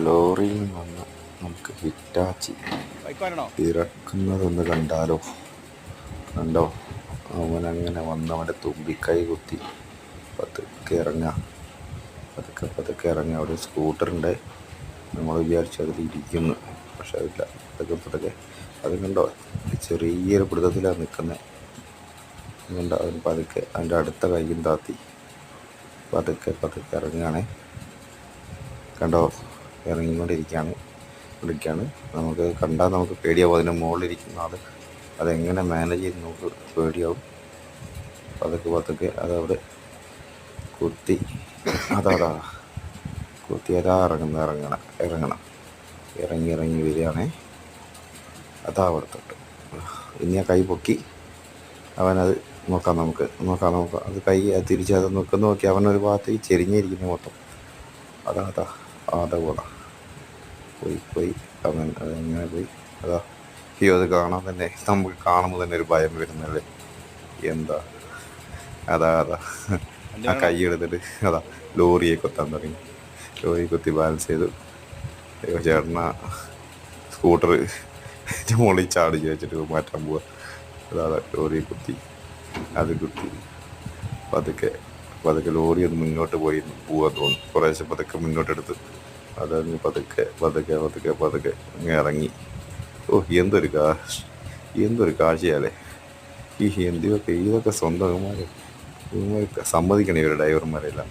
ലോറിയിൽ നിന്ന് നമുക്ക് ഹിറ്റാച്ചി ഇറക്കുന്നതൊന്ന് കണ്ടാലോ. കണ്ടോ, അവനങ്ങനെ വന്ന് അവൻ്റെ തുമ്പിക്കൈ കുത്തി പതുക്കെ ഇറങ്ങാം. പതുക്കെ ഇറങ്ങാം. അവിടെ സ്കൂട്ടറുണ്ട്. നമ്മൾ വിചാരിച്ചു അതിൽ ഇരിക്കുന്നു, പക്ഷെ അതില്ല. പതുക്കെ അത് കണ്ടോ, ചെറിയൊരു പിടുത്തത്തിലാണ് നിൽക്കുന്നത്. കണ്ടോ, അവന് പതുക്കെ അതിൻ്റെ അടുത്ത കൈയും താത്തി പതുക്കെ ഇറങ്ങുകയാണേ. കണ്ടോ, ഇറങ്ങിക്കൊണ്ടിരിക്കുകയാണ്. നമുക്ക് കണ്ടാൽ നമുക്ക് പേടിയാവും. അതിൻ്റെ മുകളിലിരിക്കുന്ന ആൾ അതെങ്ങനെ മാനേജ് ചെയ്ത് നമുക്ക് പേടിയാവും. പതുക്കെ അതവിടെ കുത്തി കുത്തി ഇറങ്ങണം. ഇറങ്ങി വരികയാണേ. അവിടെ തൊട്ട് ഇനി ആ കൈ പൊക്കി അവനത് നോക്കാം. അത് കൈ തിരിച്ച് അത് നോക്കി അവനൊരു ഭാഗത്തേക്ക് ചെരിഞ്ഞിരിക്കുന്നു മൊത്തം. കൂടെ പോയി അവൻ അതെങ്ങനെ പോയി. അത് കാണാൻ തന്നെ നമുക്ക് കാണുമ്പോൾ തന്നെ ഒരു ഭയം വരുന്നല്ലേ. എന്താ ആ കൈ എടുത്തിട്ട് ലോറിയെ കൊത്താൻ തുടങ്ങി. ലോറി കൊത്തി ബാലൻസ് ചെയ്തു. ചേട്ടന സ്കൂട്ടർ മുകളിൽ ചാടി വെച്ചിട്ട് മാറ്റാൻ പോവുക. ലോറിയെ കുത്തി പതുക്കെ ലോറി ഒന്ന് മുന്നോട്ട് പോകാൻ തോന്നും. കുറേശ്ശെ പതുക്കെ മുന്നോട്ടെടുത്ത് അതങ്ങ് പതുക്കെ ഇറങ്ങി. എന്തൊരു കാഴ്ചയല്ലേ. ഇതൊക്കെ സ്വന്തം സമ്മതിക്കണേ ഇവർ ഡ്രൈവർമാരെല്ലാം.